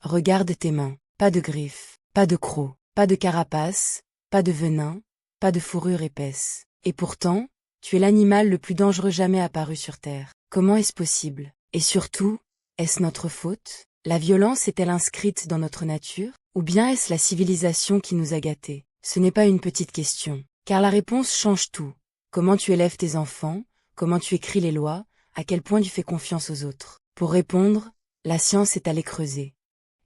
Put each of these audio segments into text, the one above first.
Regarde tes mains, pas de griffes, pas de crocs, pas de carapace, pas de venin, pas de fourrure épaisse. Et pourtant, tu es l'animal le plus dangereux jamais apparu sur Terre. Comment est-ce possible? Et surtout, est-ce notre faute? La violence est-elle inscrite dans notre nature? Ou bien est-ce la civilisation qui nous a gâtés? Ce n'est pas une petite question, car la réponse change tout. Comment tu élèves tes enfants? Comment tu écris les lois? À quel point tu fais confiance aux autres? Pour répondre, la science est allée creuser.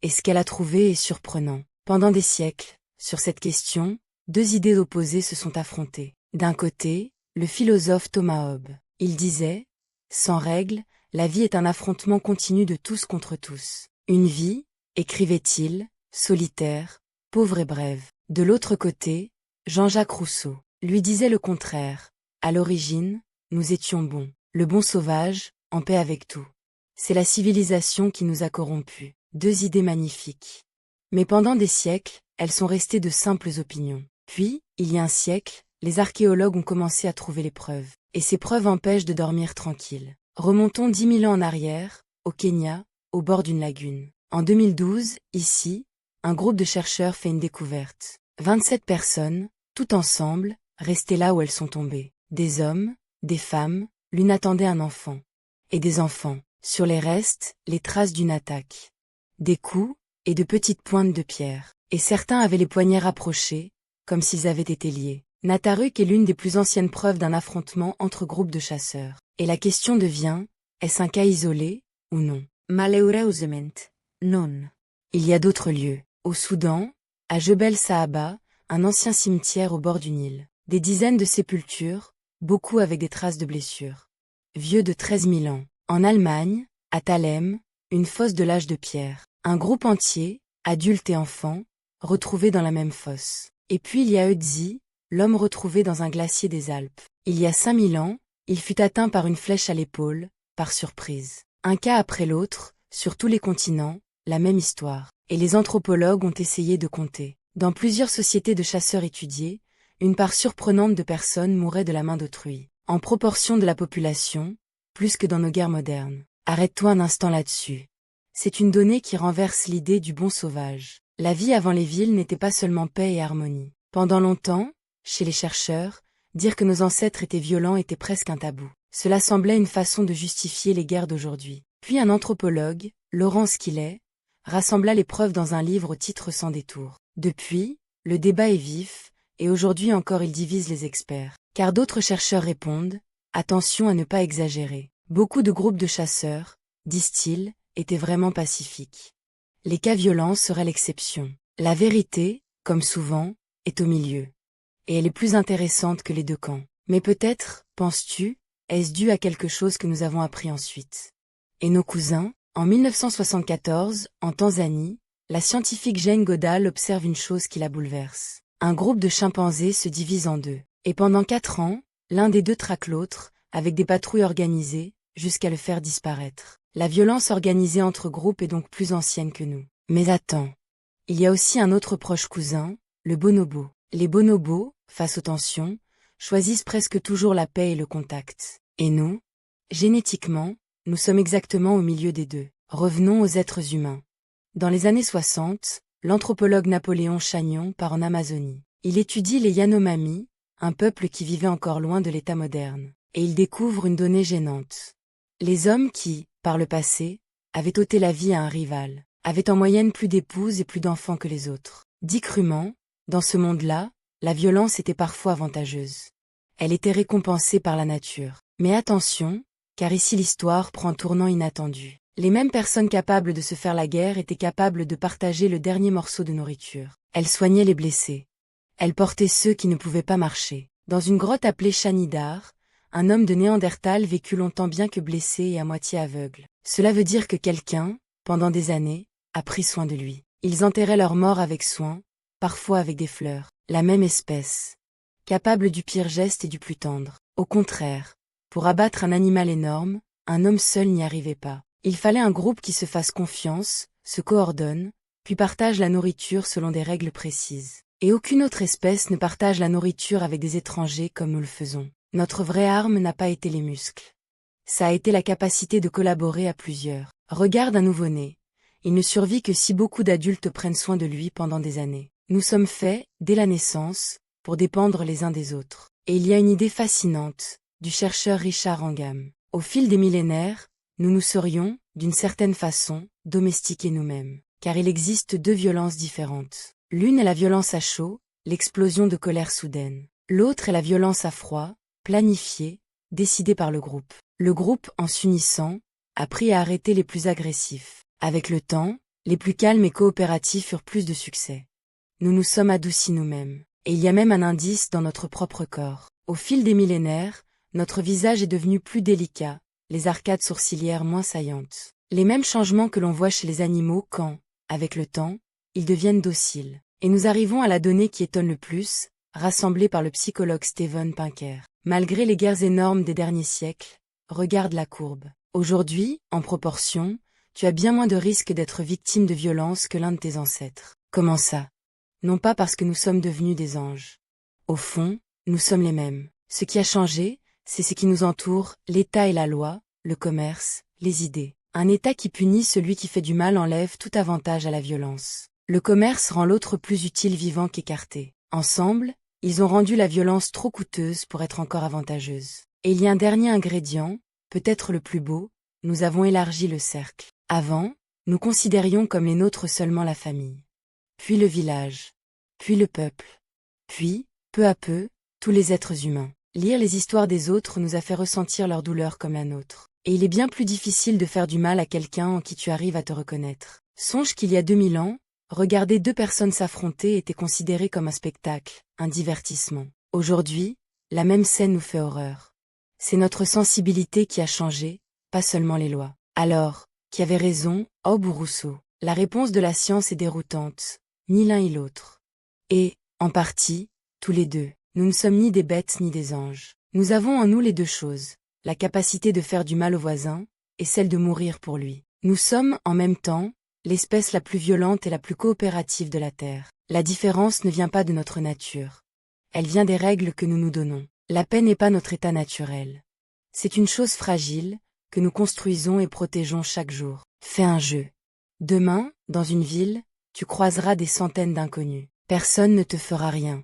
Et ce qu'elle a trouvé est surprenant. Pendant des siècles, sur cette question, deux idées opposées se sont affrontées. D'un côté, le philosophe Thomas Hobbes. Il disait, sans règle, la vie est un affrontement continu de tous contre tous. Une vie, écrivait-il, solitaire, pauvre et brève. De l'autre côté, Jean-Jacques Rousseau lui disait le contraire. À l'origine, nous étions bons, le bon sauvage, en paix avec tout. C'est la civilisation qui nous a corrompus. Deux idées magnifiques. Mais pendant des siècles, elles sont restées de simples opinions. Puis, il y a un siècle, les archéologues ont commencé à trouver les preuves. Et ces preuves empêchent de dormir tranquille. Remontons 10 000 ans en arrière, au Kenya, au bord d'une lagune. En 2012, ici, un groupe de chercheurs fait une découverte. 27 personnes, toutes ensemble, restées là où elles sont tombées. Des hommes, des femmes, l'une attendait un enfant. Et des enfants. Sur les restes, les traces d'une attaque. Des coups, et de petites pointes de pierre. Et certains avaient les poignets rapprochés, comme s'ils avaient été liés. Nataruk est l'une des plus anciennes preuves d'un affrontement entre groupes de chasseurs. Et la question devient, est-ce un cas isolé, ou non? Malheureusement, non. Il y a d'autres lieux. Au Soudan, à Jebel Sahaba, un ancien cimetière au bord du Nil. Des dizaines de sépultures, beaucoup avec des traces de blessures. Vieux de 13 000 ans. En Allemagne, à Thalem, une fosse de l'âge de pierre. Un groupe entier, adultes et enfants, retrouvés dans la même fosse. Et puis il y a Ötzi, l'homme retrouvé dans un glacier des Alpes. Il y a 5000 ans, il fut atteint par une flèche à l'épaule, par surprise. Un cas après l'autre, sur tous les continents, la même histoire. Et les anthropologues ont essayé de compter. Dans plusieurs sociétés de chasseurs étudiées, une part surprenante de personnes mouraient de la main d'autrui. En proportion de la population, plus que dans nos guerres modernes. Arrête-toi un instant là-dessus. C'est une donnée qui renverse l'idée du bon sauvage. La vie avant les villes n'était pas seulement paix et harmonie. Pendant longtemps, chez les chercheurs, dire que nos ancêtres étaient violents était presque un tabou. Cela semblait une façon de justifier les guerres d'aujourd'hui. Puis un anthropologue, Laurence Quillet, rassembla les preuves dans un livre au titre sans détour. Depuis, le débat est vif, et aujourd'hui encore il divise les experts. Car d'autres chercheurs répondent, attention à ne pas exagérer. Beaucoup de groupes de chasseurs, disent-ils, étaient vraiment pacifiques. Les cas violents seraient l'exception. La vérité, comme souvent, est au milieu. Et elle est plus intéressante que les deux camps. Mais peut-être, penses-tu, est-ce dû à quelque chose que nous avons appris ensuite? Et nos cousins, en 1974, en Tanzanie, la scientifique Jane Goodall observe une chose qui la bouleverse. Un groupe de chimpanzés se divise en deux. Et pendant 4 ans, l'un des deux traque l'autre, avec des patrouilles organisées, jusqu'à le faire disparaître. La violence organisée entre groupes est donc plus ancienne que nous. Mais attends. Il y a aussi un autre proche cousin, le bonobo. Les bonobos, face aux tensions, choisissent presque toujours la paix et le contact. Et nous? Génétiquement, nous sommes exactement au milieu des deux. Revenons aux êtres humains. Dans les années 60, l'anthropologue Napoléon Chagnon part en Amazonie. Il étudie les Yanomami, un peuple qui vivait encore loin de l'État moderne. Et il découvre une donnée gênante. Les hommes qui, par le passé, avaient ôté la vie à un rival, avaient en moyenne plus d'épouses et plus d'enfants que les autres. Dit crûment, dans ce monde-là, la violence était parfois avantageuse. Elle était récompensée par la nature. Mais attention, car ici l'histoire prend un tournant inattendu. Les mêmes personnes capables de se faire la guerre étaient capables de partager le dernier morceau de nourriture. Elles soignaient les blessés. Elles portaient ceux qui ne pouvaient pas marcher. Dans une grotte appelée Shanidar, un homme de Néandertal vécut longtemps bien que blessé et à moitié aveugle. Cela veut dire que quelqu'un, pendant des années, a pris soin de lui. Ils enterraient leurs morts avec soin, parfois avec des fleurs. La même espèce. Capable du pire geste et du plus tendre. Au contraire, pour abattre un animal énorme, un homme seul n'y arrivait pas. Il fallait un groupe qui se fasse confiance, se coordonne, puis partage la nourriture selon des règles précises. Et aucune autre espèce ne partage la nourriture avec des étrangers comme nous le faisons. Notre vraie arme n'a pas été les muscles. Ça a été la capacité de collaborer à plusieurs. Regarde un nouveau-né. Il ne survit que si beaucoup d'adultes prennent soin de lui pendant des années. Nous sommes faits, dès la naissance, pour dépendre les uns des autres. Et il y a une idée fascinante, du chercheur Richard Wrangham. Au fil des millénaires, nous nous serions, d'une certaine façon, domestiqués nous-mêmes. Car il existe deux violences différentes. L'une est la violence à chaud, l'explosion de colère soudaine. L'autre est la violence à froid, planifiée, décidée par le groupe. Le groupe, en s'unissant, a appris à arrêter les plus agressifs. Avec le temps, les plus calmes et coopératifs eurent plus de succès. Nous nous sommes adoucis nous-mêmes. Et il y a même un indice dans notre propre corps. Au fil des millénaires, notre visage est devenu plus délicat, les arcades sourcilières moins saillantes. Les mêmes changements que l'on voit chez les animaux quand, avec le temps, ils deviennent dociles. Et nous arrivons à la donnée qui étonne le plus, rassemblée par le psychologue Steven Pinker. Malgré les guerres énormes des derniers siècles, regarde la courbe. Aujourd'hui, en proportion, tu as bien moins de risques d'être victime de violence que l'un de tes ancêtres. Comment ça? Non pas parce que nous sommes devenus des anges. Au fond, nous sommes les mêmes. Ce qui a changé, c'est ce qui nous entoure, l'État et la loi, le commerce, les idées. Un État qui punit celui qui fait du mal enlève tout avantage à la violence. Le commerce rend l'autre plus utile vivant qu'écarté. Ensemble, ils ont rendu la violence trop coûteuse pour être encore avantageuse. Et il y a un dernier ingrédient, peut-être le plus beau, nous avons élargi le cercle. Avant, nous considérions comme les nôtres seulement la famille. Puis le village. Puis le peuple. Puis, peu à peu, tous les êtres humains. Lire les histoires des autres nous a fait ressentir leur douleur comme la nôtre. Et il est bien plus difficile de faire du mal à quelqu'un en qui tu arrives à te reconnaître. Songe qu'il y a 2000 ans, regarder deux personnes s'affronter était considéré comme un spectacle, un divertissement. Aujourd'hui, la même scène nous fait horreur. C'est notre sensibilité qui a changé, pas seulement les lois. Alors, qui avait raison, Hobbes ou Rousseau? La réponse de la science est déroutante, ni l'un ni l'autre. Et, en partie, tous les deux. Nous ne sommes ni des bêtes ni des anges. Nous avons en nous les deux choses, la capacité de faire du mal au voisin, et celle de mourir pour lui. Nous sommes, en même temps, l'espèce la plus violente et la plus coopérative de la Terre. La différence ne vient pas de notre nature. Elle vient des règles que nous nous donnons. La paix n'est pas notre état naturel. C'est une chose fragile, que nous construisons et protégeons chaque jour. Fais un jeu. Demain, dans une ville, tu croiseras des centaines d'inconnus. Personne ne te fera rien.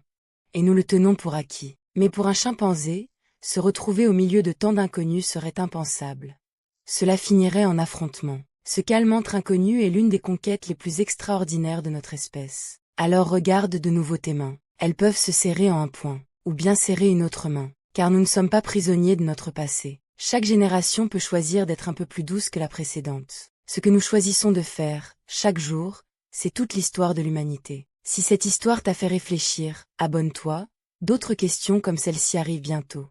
Et nous le tenons pour acquis. Mais pour un chimpanzé, se retrouver au milieu de tant d'inconnus serait impensable. Cela finirait en affrontement. Ce calme entre inconnus est l'une des conquêtes les plus extraordinaires de notre espèce. Alors regarde de nouveau tes mains. Elles peuvent se serrer en un point, ou bien serrer une autre main, car nous ne sommes pas prisonniers de notre passé. Chaque génération peut choisir d'être un peu plus douce que la précédente. Ce que nous choisissons de faire, chaque jour, c'est toute l'histoire de l'humanité. Si cette histoire t'a fait réfléchir, abonne-toi, d'autres questions comme celle-ci arrivent bientôt.